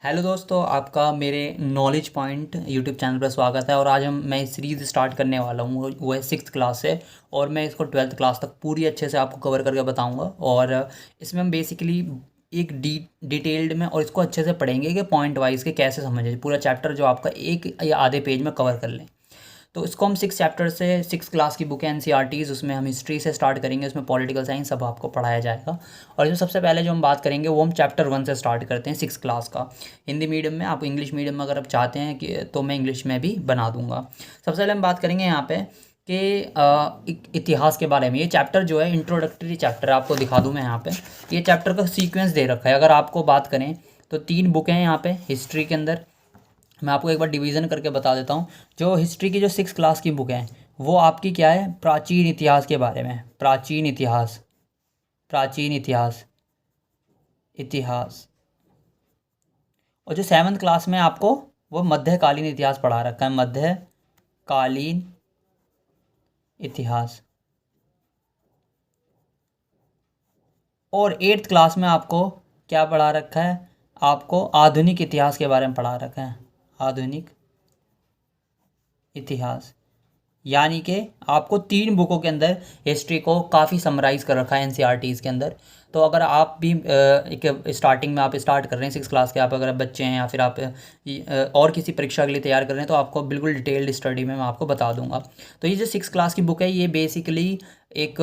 Hello दोस्तों, आपका मेरे नॉलेज पॉइंट यूट्यूब चैनल पर स्वागत है। और आज मैं इस सीरीज़ स्टार्ट करने वाला हूँ, वो है सिक्स क्लास से। और मैं इसको ट्वेल्थ क्लास तक पूरी अच्छे से आपको कवर करके बताऊँगा। और इसमें हम बेसिकली एक डिटेल्ड में और इसको अच्छे से पढ़ेंगे कि पॉइंट वाइज के कैसे समझें पूरा चैप्टर, जो आपका एक या आधे पेज में कवर कर लें। तो इसको हम सिक्स चैप्टर से, सिक्स क्लास की बुक है एनसीईआरटीज़, उसमें हम हिस्ट्री से स्टार्ट करेंगे। उसमें पॉलिटिकल साइंस सब आपको पढ़ाया जाएगा। और इसमें सबसे पहले जो हम बात करेंगे वो हम चैप्टर वन से स्टार्ट करते हैं, सिक्स क्लास का। हिंदी मीडियम में, आप इंग्लिश मीडियम में अगर आप चाहते हैं कि तो मैं इंग्लिश में भी बना दूंगा। सबसे पहले हम बात करेंगे यहाँ पे कि इतिहास के बारे में। ये चैप्टर जो है इंट्रोडक्टरी चैप्टर है, आपको दिखा दूँ मैं यहाँ पे। ये चैप्टर का सीक्वेंस दे रखा है। अगर आपको बात करें तो तीन बुकें हैं यहाँ पे हिस्ट्री के अंदर। मैं आपको एक बार डिवीज़न करके बता देता हूँ। जो हिस्ट्री की जो सिक्स क्लास की बुक है वो आपकी क्या है, प्राचीन इतिहास के बारे में। प्राचीन इतिहास, प्राचीन इतिहास, इतिहास। और जो सेवन्थ क्लास में आपको वो मध्यकालीन इतिहास पढ़ा रखा है, मध्यकालीन इतिहास। और एट्थ क्लास में आपको क्या पढ़ा रखा है, आपको आधुनिक इतिहास के बारे में पढ़ा रखा है, आधुनिक इतिहास। यानी कि आपको तीन बुकों के अंदर हिस्ट्री को काफ़ी समराइज़ कर रखा है एनसीईआरटीज़ के अंदर। तो अगर आप भी एक स्टार्टिंग में आप स्टार्ट कर रहे हैं सिक्स क्लास के, आप अगर बच्चे हैं या फिर आप और किसी परीक्षा के लिए तैयार कर रहे हैं, तो आपको बिल्कुल डिटेल्ड स्टडी में मैं आपको बता दूंगा। तो ये जो सिक्स क्लास की बुक है ये बेसिकली एक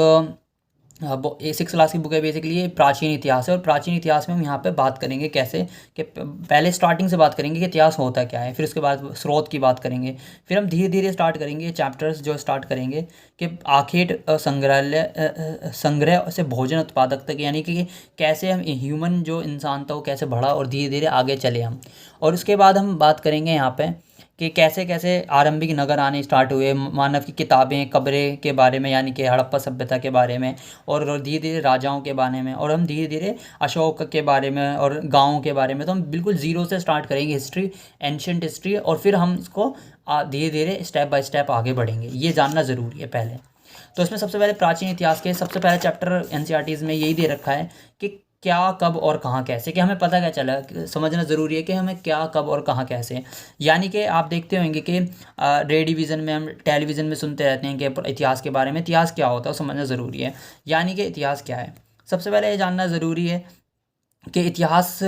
सिक्स क्लास की बुक है, बेसिकली ये प्राचीन इतिहास है। और प्राचीन इतिहास में हम यहाँ पे बात करेंगे कैसे कि पहले स्टार्टिंग से बात करेंगे कि इतिहास होता क्या है, फिर उसके बाद स्रोत की बात करेंगे। फिर हम धीरे धीरे स्टार्ट करेंगे चैप्टर्स, जो स्टार्ट करेंगे कि आखेट संग्रह से भोजन उत्पादक तक, यानी कि कैसे हम ह्यूमन जो इंसान था वो कैसे बढ़ा और धीरे धीरे आगे चले हम। और उसके बाद हम बात करेंगे यहाँ पे कि कैसे कैसे आरंभिक नगर आने स्टार्ट हुए, मानव की किताबें, कब्रें के बारे में, यानी कि हड़प्पा सभ्यता के बारे में। और धीरे धीरे राजाओं के बारे में, और हम धीरे धीरे अशोक के बारे में और गाँव के बारे में। तो हम बिल्कुल ज़ीरो से स्टार्ट करेंगे हिस्ट्री, एंशंट हिस्ट्री। और फिर हम इसको धीरे धीरे स्टेप बाय स्टेप आगे बढ़ेंगे। ये जानना ज़रूरी है पहले। तो इसमें सबसे पहले प्राचीन इतिहास के सबसे पहले चैप्टर एनसीईआरटीज़ में यही दे रखा है कि क्या, कब और कहाँ कैसे। कि हमें पता क्या चला, समझना ज़रूरी है कि हमें क्या, कब और कहाँ कैसे। यानी कि आप देखते होंगे कि रेडिविज़न में, हम टेलीविज़न में सुनते रहते हैं कि इतिहास के बारे में। इतिहास क्या होता है समझना ज़रूरी है। यानी कि इतिहास क्या है, सबसे पहले ये जानना ज़रूरी है कि इतिहास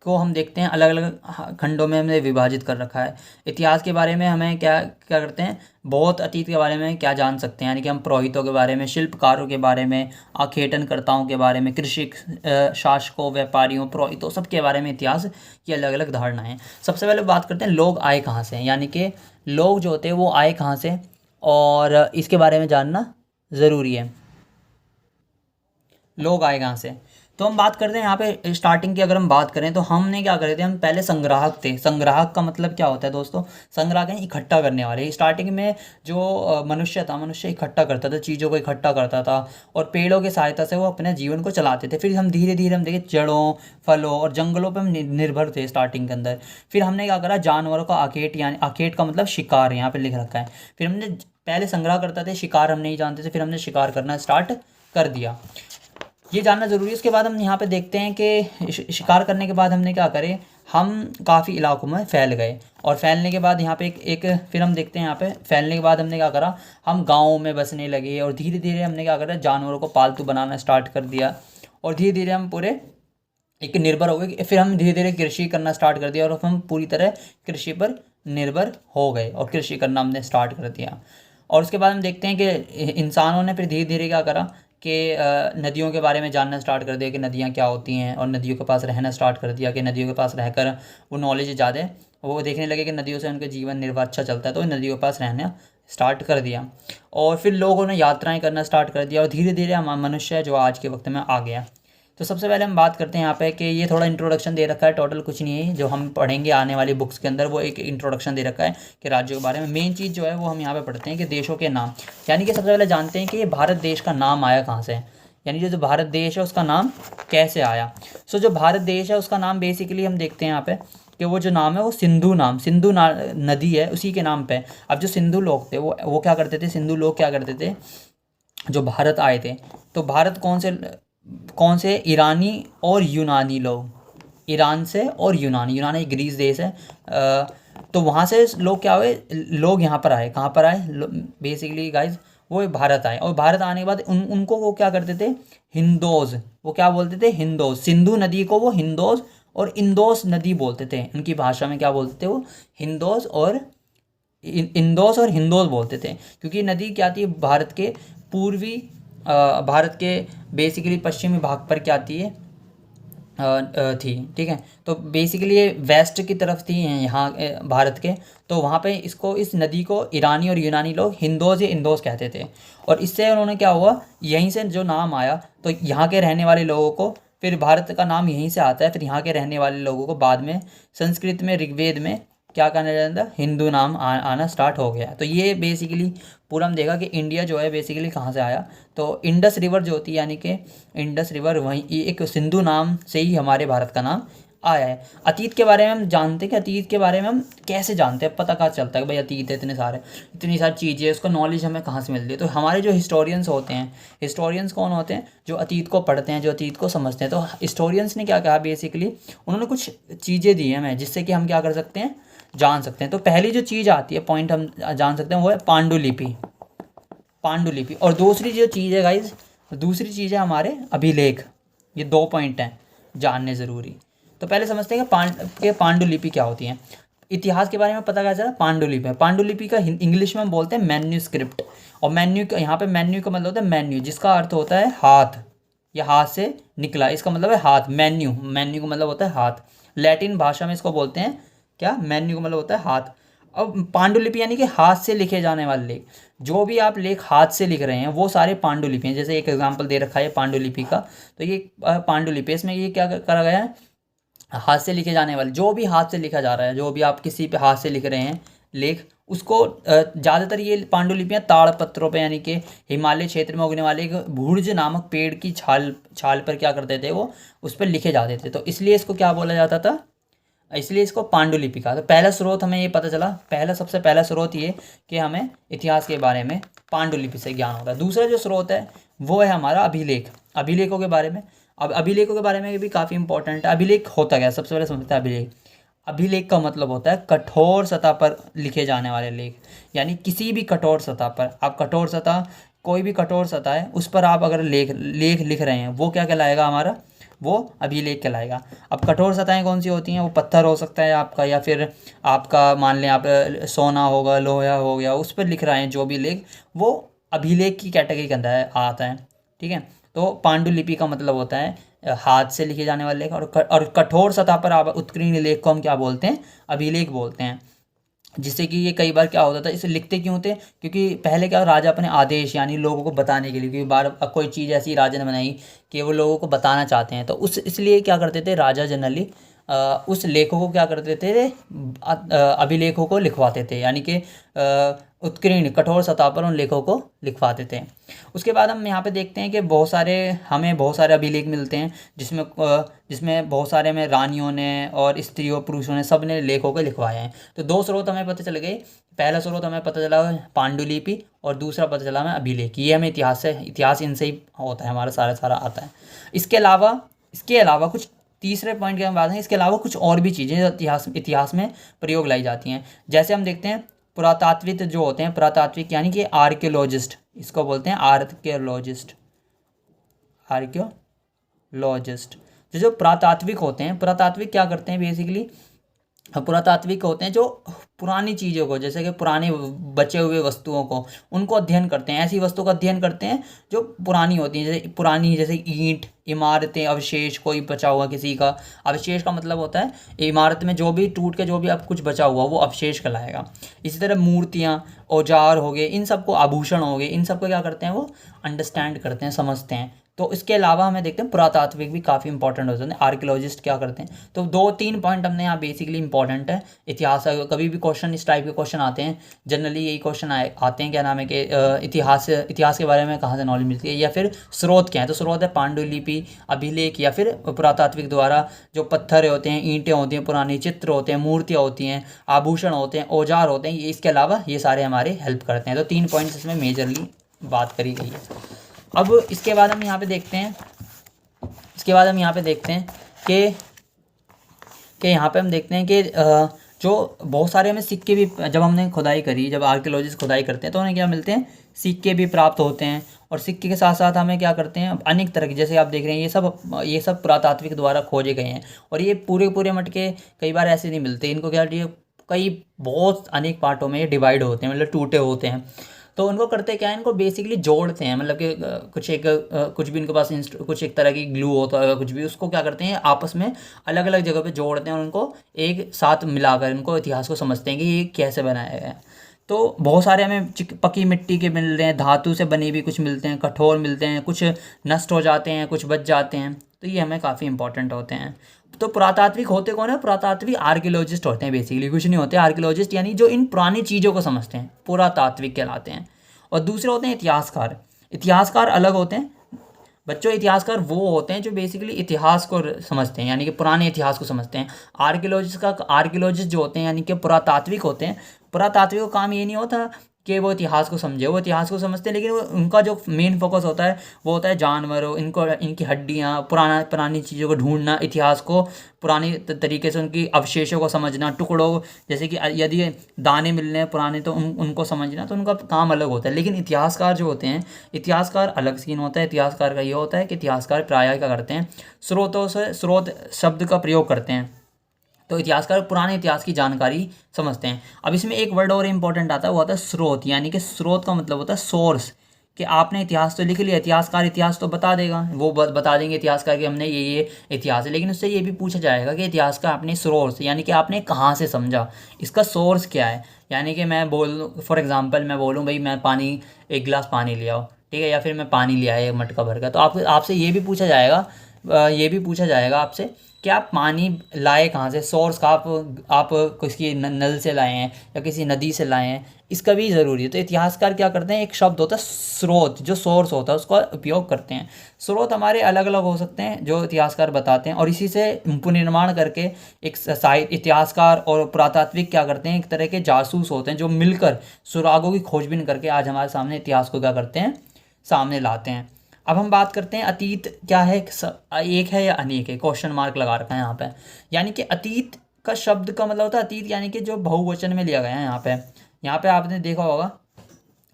को हम देखते हैं अलग अलग खंडों में हमने विभाजित कर रखा है। इतिहास के बारे में हमें क्या क्या करते हैं, बहुत अतीत के बारे में क्या जान सकते हैं, यानी कि हम पुरोहितों के बारे में, शिल्पकारों के बारे में, आखेटनकर्ताओं के बारे में, कृषि शासकों, व्यापारियों, पुरोहितों, सब के बारे में इतिहास की अलग अलग धारणाएं। सबसे पहले बात करते हैं लोग आए कहाँ से, यानी कि लोग जो होते हैं वो आए कहाँ से, और इसके बारे में जानना ज़रूरी है। लोग आए कहाँ से। तो हम बात करते हैं यहाँ पे स्टार्टिंग की। अगर हम बात करें तो हमने क्या करे थे, हम पहले संग्राहक थे। संग्राहक का मतलब क्या होता है दोस्तों, संग्राहक है इकट्ठा करने वाले। स्टार्टिंग में जो मनुष्य था, मनुष्य इकट्ठा करता था, चीज़ों को इकट्ठा करता था और पेड़ों की सहायता से वो अपने जीवन को चलाते थे। फिर हम धीरे धीरे हम देखे जड़ों, फलों और जंगलों पर हम निर्भर थे स्टार्टिंग के अंदर। फिर हमने क्या करा, जानवरों का आखेट, यानी आखेट का मतलब शिकार, यहाँ पे लिख रखा है। फिर हमने पहले संग्रह करते थे, शिकार हम नहीं जानते थे, फिर हमने शिकार करना स्टार्ट कर दिया। ये जानना ज़रूरी है। उसके बाद हम यहाँ पे देखते हैं कि शिकार करने के बाद हमने क्या करे, हम काफ़ी इलाकों में फैल गए। और फैलने के बाद यहाँ पे एक फिर हम देखते हैं यहाँ पे फैलने के बाद हमने क्या करा, हम गाँव में बसने लगे। और धीरे धीरे हमने क्या करा, जानवरों को पालतू बनाना स्टार्ट कर दिया। और धीरे धीरे हम पूरे एक निर्भर हो गए। फिर हम धीरे धीरे कृषि करना स्टार्ट कर दिया और हम पूरी तरह कृषि पर निर्भर हो गए और कृषि करना हमने स्टार्ट कर दिया। और उसके बाद हम देखते हैं कि इंसानों ने फिर धीरे धीरे क्या करा कि नदियों के बारे में जानना स्टार्ट कर दिया कि नदियाँ क्या होती हैं, और नदियों के पास रहना स्टार्ट कर दिया। कि नदियों के पास रहकर वो नॉलेज ज़्यादा, वो देखने लगे कि नदियों से उनका जीवन निर्वाह अच्छा चलता है, तो नदियों के पास रहना स्टार्ट कर दिया। और फिर लोगों ने यात्राएं करना स्टार्ट कर दिया और धीरे धीरे हम मनुष्य जो आज के वक्त में आ गया। तो सबसे पहले हम बात करते हैं यहाँ पे कि ये थोड़ा इंट्रोडक्शन दे रखा है, टोटल कुछ नहीं है जो हम पढ़ेंगे आने वाली बुक्स के अंदर। वो एक इंट्रोडक्शन दे रखा है कि राज्यों के बारे में। मेन चीज़ जो है वो हम यहाँ पे पढ़ते हैं कि देशों के नाम। यानी कि सबसे पहले जानते हैं कि ये भारत देश का नाम आया कहाँ से, यानी जो भारत देश है उसका नाम कैसे आया। सो जो भारत देश है उसका नाम बेसिकली हम देखते हैं यहाँ पे कि वो जो नाम है वो सिंधु नाम, नदी है उसी के नाम पे। अब जो सिंधु लोग थे वो क्या करते थे, सिंधु लोग क्या करते थे, जो भारत आए थे, तो भारत कौन से ईरानी और यूनानी लोग, ईरान से और यूनान, यूनान एक ग्रीस देश है। तो वहाँ से लोग क्या हुए, लोग यहाँ पर आए, कहाँ पर आए बेसिकली गाइज, वो भारत आए। और भारत आने के बाद उनको वो क्या करते थे, हिंदोज, वो क्या बोलते थे, हिंदोज। सिंधु नदी को वो हिंदोज और इंदोस नदी बोलते थे, उनकी भाषा में क्या बोलते थे वो, हिंदोस और इंदोस और हिंदोस बोलते थे। क्योंकि नदी क्या थी, भारत के पूर्वी भारत के बेसिकली पश्चिमी भाग पर क्या थी, थी, ठीक है। तो बेसिकली ये वेस्ट की तरफ थी यहाँ भारत के। तो वहाँ पे इसको, इस नदी को ईरानी और यूनानी लोग हिंदोज या इंदोस कहते थे। और इससे उन्होंने क्या हुआ, यहीं से जो नाम आया, तो यहाँ के रहने वाले लोगों को, फिर भारत का नाम यहीं से आता है, फिर यहाँ के रहने वाले लोगों को बाद में संस्कृत में, ऋग्वेद में क्या करना जाता है, हिंदू नाम आना स्टार्ट हो गया। तो ये बेसिकली पूरा हम देखा कि इंडिया जो है बेसिकली कहाँ से आया, तो इंडस रिवर जो होती है, यानी कि इंडस रिवर, वहीं एक सिंधु नाम से ही हमारे भारत का नाम आया है। अतीत के बारे में हम जानते हैं कि अतीत के बारे में हम कैसे जानते हैं, पता कहाँ चलता है कि भाई अतीत है, इतनी सारी चीज़ें है, उसका नॉलेज हमें कहाँ से मिलती है। तो हमारे जो हिस्टोरियंस होते हैं, हिस्टोरियंस कौन होते हैं, जो अतीत को पढ़ते हैं, जो अतीत को समझते हैं। तो हिस्टोरियंस ने क्या कहा, बेसिकली उन्होंने कुछ चीज़ें दी हैं हमें, जिससे कि हम क्या कर सकते हैं, जान सकते हैं। तो पहली जो चीज़ आती है, पॉइंट हम जान सकते हैं, वो है पांडुलिपि, पांडुलिपि। और दूसरी जो चीज़ है गाइज, दूसरी चीज़ है हमारे अभिलेख। ये 2 पॉइंट हैं जानने ज़रूरी। तो पहले समझते हैं कि पांडुलिपि क्या होती है। इतिहास के बारे में पता क्या चला, पांडुलिपि है। पांडुलिपि का इंग्लिश में हम बोलते हैं मैन्यूस्क्रिप्ट। और मैन्यू का, यहाँ पे मैन्यू का मतलब होता है मैन्यू, जिसका अर्थ होता है हाथ, या हाथ से निकला, इसका मतलब है हाथ। मैन्यू, मैन्यू का मतलब होता है हाथ। लैटिन भाषा में इसको बोलते हैं क्या, मैन्यू का मतलब होता है हाथ। अब पांडुलिपि यानी कि हाथ से लिखे जाने वाले लेख। जो भी आप लेख हाथ से लिख रहे हैं वो सारे पांडुलिपि हैं। जैसे एक एग्जांपल दे रखा है पांडुलिपि का, तो ये पांडुलिपि, इसमें ये क्या करा गया है, हाथ से लिखे जाने वाले, जो भी हाथ से लिखा जा रहा है, जो भी आप किसी पे हाथ से लिख रहे हैं लेख, उसको ज़्यादातर ये पांडुलिपियाँ ताड़ पत्रों पे, यानी कि हिमालय क्षेत्र में उगने वाले एक भुर्ज नामक पेड़ की छाल पर क्या करते थे, वो उस पर लिखे जाते थे। तो इसलिए इसको क्या बोला जाता था, इसलिए इसको पांडुलिपि कहा। तो पहला स्रोत हमें ये पता चला, सबसे पहला स्रोत ये कि हमें इतिहास के बारे में पांडुलिपि से ज्ञान होगा। दूसरा जो स्रोत है वो है हमारा अभिलेख। अभिलेखों के बारे में, अब अभिलेखों के बारे में भी काफ़ी इंपॉर्टेंट है। अभिलेख होता क्या है, सबसे पहले समझते हैं अभिलेख। अभिलेख का मतलब होता है कठोर सतह पर लिखे जाने वाले लेख। यानी किसी भी कठोर सतह पर, आप कठोर सतह, कोई भी कठोर सतह है उस पर आप अगर लेख लिख रहे हैं, वो क्या कहलाएगा, हमारा वो अभिलेख कहलाएगा। अब कठोर सतहें कौन सी होती हैं, वो पत्थर हो सकता है आपका, या फिर आपका मान लें आप सोना होगा, लोहा हो गया, उस पर लिख रहे हैं जो भी लेख, वो अभिलेख की कैटेगरी के अंदर आता है, ठीक है। तो पांडुलिपि का मतलब होता है हाथ से लिखे जाने वाले लेख। और कठोर सतह पर आप उत्कीर्ण लेख को हम क्या बोलते हैं, अभिलेख बोलते हैं। जिससे कि ये कई बार क्या होता था, इसे लिखते क्यों थे, क्योंकि पहले क्या, राजा अपने आदेश यानी लोगों को बताने के लिए, क्योंकि बार कोई चीज़ ऐसी राजा ने बनाई कि वो लोगों को बताना चाहते हैं, तो इसलिए क्या करते थे राजा जनरली, उस लेखों को क्या करते थे, अभिलेखों को लिखवाते थे, यानी कि उत्कीर्ण कठोर सतह पर उन लेखों को लिखवाते थे। उसके बाद हम यहाँ पे देखते हैं कि हमें बहुत सारे अभिलेख मिलते हैं, जिसमें बहुत सारे में रानियों ने और स्त्रियों पुरुषों ने, सब ने लेखों को लिखवाए हैं। तो 2 स्रोत हमें पता चल गए। पहला स्रोत हमें पता चला पांडुलिपि, और दूसरा पता चला हमें अभिलेख। ये हमें इतिहास इनसे ही होता है, हमारा सारा आता है। इसके अलावा कुछ तीसरे पॉइंट के हम बात हैं, इसके अलावा कुछ और भी चीज़ें इतिहास में प्रयोग लाई जाती हैं। जैसे हम देखते हैं पुरातात्विक जो होते हैं, पुरातात्विक यानी कि आर्कियोलॉजिस्ट, इसको बोलते हैं आर्कियोलॉजिस्ट। जो पुरातात्विक होते हैं, पुरातात्विक क्या करते हैं बेसिकली, पुरातात्विक होते हैं जो पुरानी चीज़ों को, जैसे कि पुराने बचे हुए वस्तुओं को, उनको अध्ययन करते हैं। ऐसी वस्तुओं का अध्ययन करते हैं जो पुरानी होती हैं, जैसे ईंट, इमारतें, अवशेष, कोई बचा हुआ किसी का। अवशेष का मतलब होता है इमारत में जो भी टूट के जो भी अब कुछ बचा हुआ वो अवशेष कहलाएगा। इसी तरह मूर्तियाँ, औजार हो गए, इन सबको, आभूषण हो गए, इन सबको क्या करते हैं, वो अंडरस्टैंड करते हैं, समझते हैं। तो इसके अलावा हमें देखते हैं पुरातात्विक भी काफ़ी इंपॉर्टेंट होते हैं। आर्कियोलॉजिस्ट क्या करते हैं, तो 2-3 पॉइंट हमने यहाँ बेसिकली इंपॉर्टेंट है। इतिहास, कभी भी क्वेश्चन इस टाइप के क्वेश्चन आते हैं, जनरली यही क्वेश्चन आते हैं, क्या नाम है कि इतिहास के बारे में कहाँ से नॉलेज मिलती है, या फिर स्रोत क्या है। तो स्रोत है पांडुलिपि, अभिलेख, या फिर पुरातात्विक द्वारा जो पत्थर होते हैं, ईंटें होती हैं, पुराने चित्र होते हैं, मूर्तियाँ होती हैं, आभूषण होते हैं, औजार होते हैं, इसके अलावा ये सारे हमारे हेल्प करते हैं। तो 3 पॉइंट्स इसमें मेजरली बात करी गई है। अब इसके बाद हम यहाँ पे देखते हैं कि कि यहाँ पे हम देखते हैं कि जो बहुत सारे हमें सिक्के भी, जब हमने खुदाई करी, जब आर्कियोलॉजिस्ट खुदाई करते हैं तो उन्हें क्या मिलते हैं, सिक्के भी प्राप्त होते हैं। और सिक्के के साथ साथ हमें क्या करते हैं, अनेक तरह के, जैसे आप देख रहे हैं ये सब पुरातात्विक द्वारा खोजे गए हैं। और ये पूरे पूरे मटके कई बार ऐसे नहीं मिलते, इनको क्या, ये कई बहुत अनेक पार्टों में ये डिवाइड होते हैं, मतलब टूटे होते हैं। तो उनको करते क्या है, इनको बेसिकली जोड़ते हैं, मतलब कि कुछ भी इनके पास कुछ एक तरह की ग्लू होता है, कुछ भी, उसको क्या करते हैं आपस में अलग अलग जगह पे जोड़ते हैं और उनको एक साथ मिलाकर इनको इतिहास को समझते हैं कि ये कैसे बनाया गया है। तो बहुत सारे हमें पकी मिट्टी के मिल रहे हैं, धातु से बने भी कुछ मिलते हैं, कठोर मिलते हैं, कुछ नष्ट हो जाते हैं, कुछ बच जाते हैं। तो ये हमें काफ़ी इंपॉर्टेंट होते हैं। तो पुरातात्विक होते कौन है, पुरातात्विक आर्कियोलॉजिस्ट होते हैं, बेसिकली कुछ नहीं होते। आर्कियोलॉजिस्ट यानी जो इन पुरानी चीज़ों को समझते हैं, पुरातात्विक कहलाते हैं। और दूसरे होते हैं इतिहासकार। इतिहासकार अलग होते हैं बच्चों। इतिहासकार वो होते हैं जो बेसिकली इतिहास को समझते हैं, यानी कि पुराने इतिहास को समझते हैं। आर्कियोलॉजिस्ट जो होते हैं यानी कि पुरातात्विक होते हैं। पुरातात्विक का काम ये नहीं होता कि वो इतिहास को समझे, वो इतिहास को समझते हैं, लेकिन उनका जो मेन फोकस होता है वो होता है जानवरों, इनकी हड्डियाँ, पुरानी चीज़ों को ढूंढना, इतिहास को पुरानी तरीके से उनकी अवशेषों को समझना, टुकड़ों, जैसे कि यदि दाने मिलने हैं पुराने तो उनको समझना, तो उनका काम अलग होता है। लेकिन इतिहासकार जो होते हैं, इतिहासकार अलग सीन होता है। इतिहासकार का ये होता है कि इतिहासकार प्रायः क्या करते हैं, स्रोत शब्द का प्रयोग करते हैं। तो इतिहासकार पुराने इतिहास की जानकारी समझते हैं। अब इसमें एक वर्ड और इम्पोर्टेंट आता है, वो आता है स्रोत। यानी कि स्रोत का मतलब होता है सोर्स, कि आपने इतिहास तो लिख लिया, इतिहासकार इतिहास तो बता देगा, वो बता देंगे इतिहासकार कि हमने ये इतिहास है। लेकिन उससे ये भी पूछा जाएगा कि इतिहास का आपने सोर्स, यानी कि आपने कहाँ से समझा, इसका सोर्स क्या है। यानी कि मैं फॉर एग्जाम्पल मैं बोलूँ भाई मैं एक गिलास पानी ले आओ, ठीक है, या फिर मैं पानी ले आया एक मटका भर का, तो आपसे ये भी पूछा जाएगा, आपसे कि आप पानी लाए कहाँ से, सोर्स का, आप किसी नल से लाए हैं या किसी नदी से लाए हैं, इसका भी ज़रूरी है। तो इतिहासकार क्या करते हैं, एक शब्द होता है स्रोत, जो सोर्स होता है उसका उपयोग करते हैं। स्रोत हमारे अलग अलग हो सकते हैं जो इतिहासकार बताते हैं, और इसी से पुनर्निर्माण करके एक साहित्य, इतिहासकार और पुरातात्विक क्या करते हैं, एक तरह के जासूस होते हैं जो मिलकर सुरागों की खोजबीन करके आज हमारे सामने इतिहास को क्या करते हैं, सामने लाते हैं। अब हम बात करते हैं अतीत क्या है, एक है या अनेक है, क्वेश्चन मार्क लगा रखा है यहाँ पे। यानी कि अतीत का शब्द का मतलब होता है अतीत, यानी कि जो बहुवचन में लिया गया है। यहाँ पे आपने देखा होगा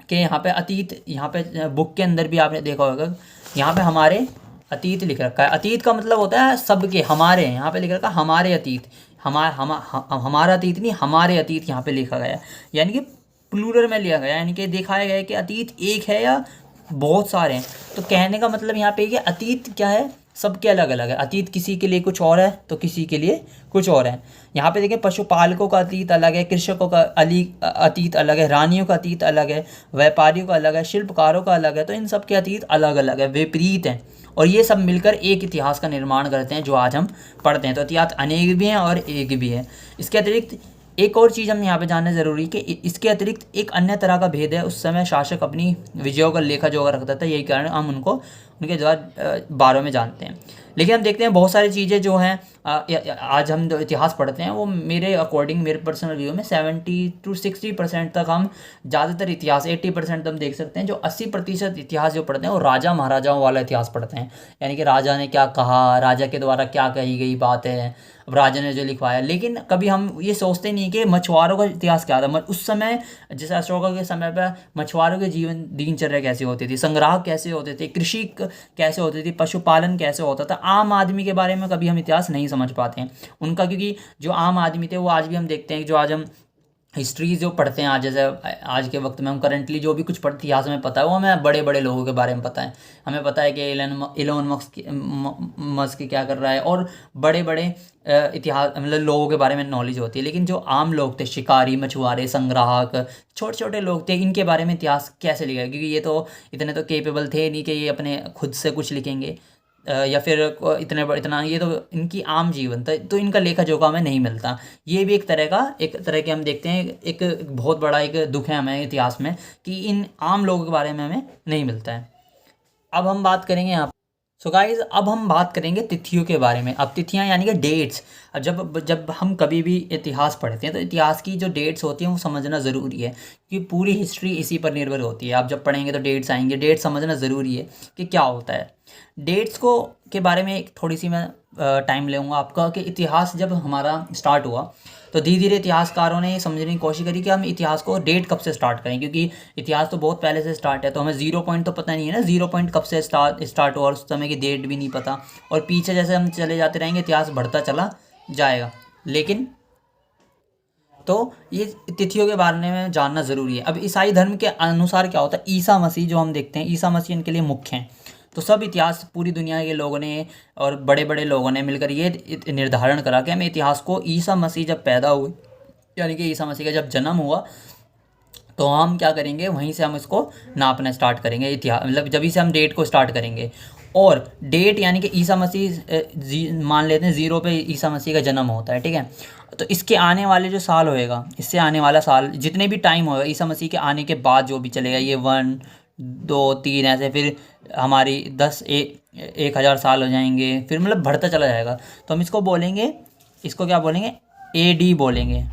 कि यहाँ पे अतीत, यहाँ पे बुक के अंदर भी आपने देखा होगा, यहाँ पे हमारे अतीत लिख रखा है। अतीत का मतलब होता है सबके, हमारे, यहाँ पे लिख रखा है हमारे अतीत, हमारा अतीत नहीं, हमारे अतीत यहाँ पे लिखा गया है। यानी कि प्लूरल में लिया गया, यानी कि दिखाया गया है कि अतीत एक है या बहुत सारे हैं। तो कहने का मतलब यहाँ पे कि अतीत क्या है, सबके अलग अलग है। अतीत किसी के लिए कुछ और है तो किसी के लिए कुछ और है। यहाँ पे देखें, पशुपालकों का अतीत अलग है, कृषकों का अतीत अलग है, रानियों का अतीत अलग है, व्यापारियों का अलग है, शिल्पकारों का अलग है। तो इन सब के अतीत अलग अलग है, विपरीत हैं, और ये सब मिलकर एक इतिहास का निर्माण करते हैं जो आज हम पढ़ते हैं। तो इतिहास अनेक भी हैं और एक भी है। इसके अतिरिक्त एक और चीज़ हम यहाँ पे जानना ज़रूरी है कि इसके अतिरिक्त एक अन्य तरह का भेद है। उस समय शासक अपनी विजयों का लेखा जोखा रखता था, यही कारण हम उनके द्वारा बारे में जानते हैं। लेकिन हम देखते हैं बहुत सारी चीज़ें जो हैं, आज हम जो इतिहास पढ़ते हैं वो मेरे अकॉर्डिंग, मेरे पर्सनल व्यू में 70 to 60% तक हम ज़्यादातर इतिहास, 80% हम देख सकते हैं, जो 80% इतिहास जो पढ़ते हैं वो राजा महाराजाओं वाला इतिहास पढ़ते हैं। यानी कि राजा ने क्या कहा, राजा के द्वारा क्या कही गई बात है, अब राजा ने जो लिखवाया। लेकिन कभी हम ये सोचते नहीं कि मछुआरों का इतिहास क्या था, उस समय जैसे अशोका के समय पर मछुआरों के जीवन दिनचर्या कैसे होती थी, संग्राहक कैसे होते थे, कृषि कैसे होती थी, पशुपालन कैसे होता था। आम आदमी के बारे में कभी हम इतिहास नहीं समझ पाते हैं उनका, क्योंकि जो आम आदमी थे वो आज भी हम देखते हैं, जो आज हम हिस्ट्री जो पढ़ते हैं, आज जैसे आज के वक्त में हम करंटली जो भी कुछ पढ़ते इतिहास में पता है वो हमें बड़े बड़े लोगों के बारे में पता है। हमें पता है कि इलोन मस्क क्या कर रहा है, और बड़े बड़े इतिहास, मतलब लोगों के बारे में नॉलेज होती है। लेकिन जो आम लोग थे, शिकारी, मछुआरे, संग्राहक, छोटे छोटे लोग थे, इनके बारे में इतिहास कैसे लिखा है, क्योंकि ये तो इतने तो केपेबल थे नहीं कि ये अपने खुद से कुछ लिखेंगे, या फिर इतना ये तो इनकी आम जीवन था, तो इनका लेखा जोखा हमें नहीं मिलता। ये भी एक तरह के हम देखते हैं, एक बहुत बड़ा एक दुख है हमें इतिहास में कि इन आम लोगों के बारे में हमें नहीं मिलता है। अब हम बात करेंगे यहाँ, सो गाइज अब हम बात करेंगे तिथियों के बारे में। अब तिथियाँ यानी कि डेट्स, अब जब जब हम कभी भी इतिहास पढ़ते हैं तो इतिहास की जो डेट्स होती हैं वो समझना ज़रूरी है, क्योंकि पूरी हिस्ट्री इसी पर निर्भर होती है। आप जब पढ़ेंगे तो डेट्स आएंगे, डेट समझना ज़रूरी है कि क्या होता है। डेट्स को के बारे में एक थोड़ी सी मैं टाइम लेऊँगा आपका, कि इतिहास जब हमारा स्टार्ट हुआ तो धीरे धीरे इतिहासकारों ने ये समझने की कोशिश करी कि हम इतिहास को डेट कब से स्टार्ट करें, क्योंकि इतिहास तो बहुत पहले से स्टार्ट है, तो हमें ज़ीरो पॉइंट तो पता नहीं है ना, ज़ीरो पॉइंट कब से स्टार्ट हुआ और उस समय की डेट भी नहीं पता, और पीछे जैसे हम चले जाते रहेंगे इतिहास बढ़ता चला जाएगा। लेकिन तो ये तिथियों के बारे में जानना ज़रूरी है। अब ईसाई धर्म के अनुसार क्या होता है, ईसा मसीह जो हम देखते हैं, ईसा मसीह इनके लिए मुख्य हैं। तो सब इतिहास पूरी दुनिया के लोगों ने और बड़े बड़े लोगों ने मिलकर ये निर्धारण करा कि हमें इतिहास को ईसा मसीह जब पैदा हुए, यानी कि ईसा मसीह का जब जन्म हुआ, तो हम क्या करेंगे, वहीं से हम इसको नापना स्टार्ट करेंगे, इतिहास मतलब जब से हम डेट को स्टार्ट करेंगे। और डेट यानी कि ईसा मसीह मान लेते हैं 0 पे ईसा मसीह का जन्म होता है, ठीक है। तो इसके आने वाले जो साल होएगा, इससे आने वाला साल जितने भी टाइम होएगा ईसा मसीह के आने के बाद जो भी चलेगा, ये 1 2 3 ऐसे, फिर हमारी 10,000 साल हो जाएंगे, फिर मतलब बढ़ता चला जाएगा। तो हम इसको बोलेंगे, इसको क्या बोलेंगे, AD बोलेंगे।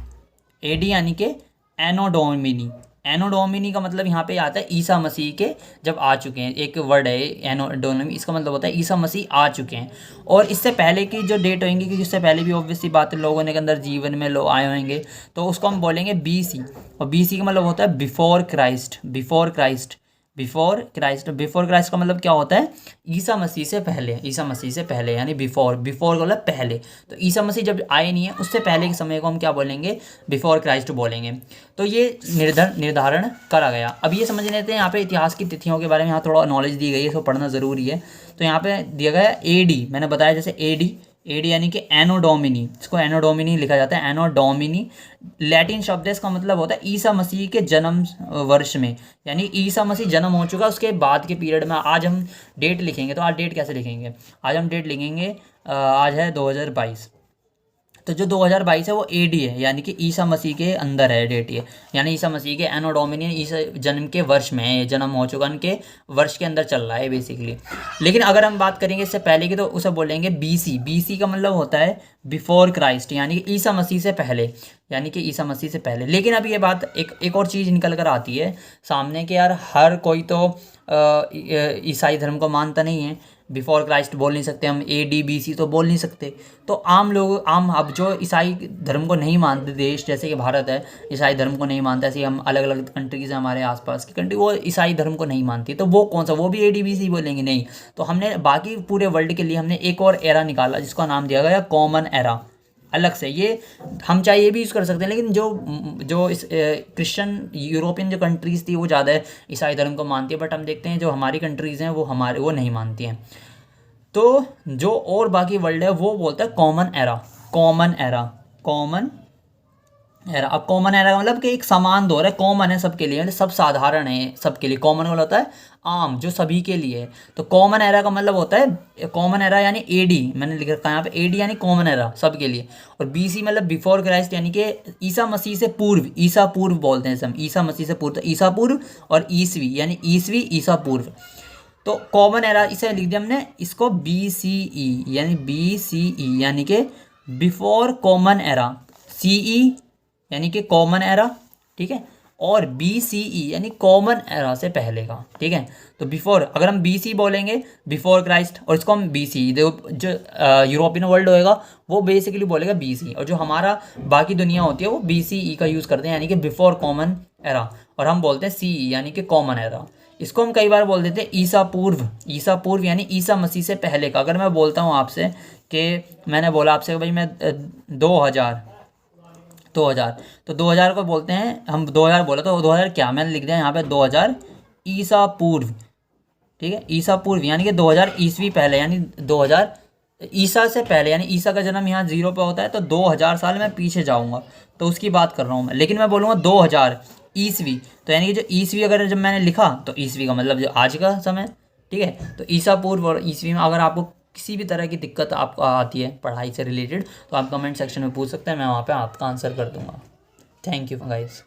AD यानी कि एनो डोमिनी। एनो डोमिनी का मतलब यहाँ पे आता है ईसा मसीह के जब आ चुके हैं, एक वर्ड है एनो डोमिनी, इसका मतलब होता है ईसा मसीह आ चुके हैं। और इससे पहले की जो डेट होंगी, क्योंकि इससे पहले भी ऑब्वियसली बात है लोगों ने के अंदर जीवन में लोग आए होंगे, तो उसको हम बोलेंगे BC। और BC का मतलब होता है before Christ. Before Christ, before Christ, before Christ का मतलब क्या होता है, ईसा मसीह से पहले, ईसा मसीह से पहले, यानी बिफोर, बिफोर का मतलब पहले। तो ईसा मसीह जब आए नहीं है उससे पहले के समय को हम क्या बोलेंगे, बिफोर क्राइस्ट बोलेंगे। तो ये निर्धारण करा गया। अब ये समझ लेते हैं यहाँ पे इतिहास की तिथियों के बारे में, यहाँ थोड़ा नॉलेज दी गई है, इसको पढ़ना ज़रूरी है। तो यहाँ पे दिया गया है AD, मैंने बताया जैसे AD यानी कि एनो डोमिनी, इसको एनो डोमिनी लिखा जाता है, एनो डोमिनी। लैटिन शब्द है, इसका मतलब होता है ईसा मसीह के जन्म वर्ष में, यानी ईसा मसीह जन्म हो चुका उसके बाद के पीरियड में। आज हम डेट लिखेंगे, तो आज डेट कैसे लिखेंगे, आज हम डेट लिखेंगे, आज है 2022, तो जो 2022 है वो AD है, यानी कि ईसा मसीह के अंदर है डेट ये, यानी ईसा मसीह के एनो डोमिनी, ईसा जन्म के वर्ष में है, जन्म हो चुका उनके वर्ष के अंदर चल रहा है बेसिकली। लेकिन अगर हम बात करेंगे इससे पहले की, तो उसे बोलेंगे BC। BC का मतलब होता है बिफोर क्राइस्ट, यानी कि ईसा मसीह से पहले, यानी कि ईसा मसीह से पहले। लेकिन अब ये बात एक और चीज़ निकल कर आती है सामने कि यार हर कोई तो ईसाई धर्म को मानता नहीं है, बिफोर क्राइस्ट बोल नहीं सकते हम, AD BC तो बोल नहीं सकते। तो आम लोग, आम अब जो ईसाई धर्म को नहीं मानते देश, जैसे कि भारत है ईसाई धर्म को नहीं मानता, ऐसे हम अलग अलग कंट्रीज हैं हमारे आसपास की कंट्री, वो ईसाई धर्म को नहीं मानती, तो वो कौन सा, वो भी AD BC बोलेंगे नहीं। तो हमने बाकी पूरे वर्ल्ड के लिए हमने एक और एरा निकाला जिसका नाम दिया गया कॉमन एरा, अलग से। ये हम चाहे ये भी यूज़ कर सकते हैं, लेकिन जो इस क्रिश्चियन यूरोपियन जो कंट्रीज़ थी वो ज़्यादा ईसाई धर्म को मानती है, बट हम देखते हैं जो हमारी कंट्रीज़ हैं वो नहीं मानती हैं। तो जो और बाकी वर्ल्ड है वो बोलता है common era, common era, common era. अब कॉमन एरा का मतलब कि एक समान दौर है, कॉमन है सबके लिए, सब साधारण है सबके लिए। कॉमन वाला होता है आम, जो सभी के लिए है। तो कॉमन एरा का मतलब होता है, कॉमन एरा यानी AD, मैंने लिख रखा है यहाँ पे AD यानी कॉमन एरा सबके लिए। और BC मतलब बिफोर क्राइस्ट, यानी कि ईसा मसीह से पूर्व, ईसा पूर्व बोलते हैं हम, ईसा मसीह से पूर्व, तो ईसा पूर्व। और ईसवी यानी ईसवी, ईसा पूर्व। तो कॉमन एरा इसे लिख दिया हमने, इसको BCE यानी BCE यानी कि बिफोर कॉमन एरा, CE यानी कि कॉमन एरा, ठीक है, और BCE यानी कॉमन एरा से पहले का, ठीक है। तो बिफोर, अगर हम BC बोलेंगे बिफोर क्राइस्ट, और इसको हम BC, जो यूरोपियन वर्ल्ड होएगा वो बेसिकली बोलेगा BC, और जो हमारा बाकी दुनिया होती है वो BCE का यूज़ करते हैं, यानी कि बिफोर कॉमन एरा, और हम बोलते हैं CE यानी कि कॉमन एरा। इसको हम कई बार बोल देते हैं ईसा पूर्व, ईसा पूर्व यानी ईसा मसीह से पहले का। अगर मैं बोलता हूँ आपसे कि मैंने बोला आपसे भाई मैं 2000, तो 2000 को बोलते हैं हम, 2000 बोला तो 2000 क्या, मैंने लिख दिया यहाँ पे 2000 ईसा पूर्व, ठीक है, ईसा पूर्व यानी कि 2000 ईस्वी पहले, यानी 2000 ईसा से पहले, यानी ईसा का जन्म यहाँ 0 पे होता है, तो 2000 साल मैं पीछे जाऊँगा, तो उसकी बात कर रहा हूँ मैं। लेकिन मैं बोलूँगा 2000 ईस्वी, तो यानी कि जो ईस्वी अगर जब मैंने लिखा, तो ईस्वी का मतलब जो आज का समय, ठीक है। तो ईसा पूर्व और ईस्वी में अगर आपको किसी भी तरह की दिक्कत आपको आती है पढ़ाई से रिलेटेड, तो आप कमेंट सेक्शन में पूछ सकते हैं, मैं वहाँ पे आपका आंसर कर दूँगा। Thank you guys.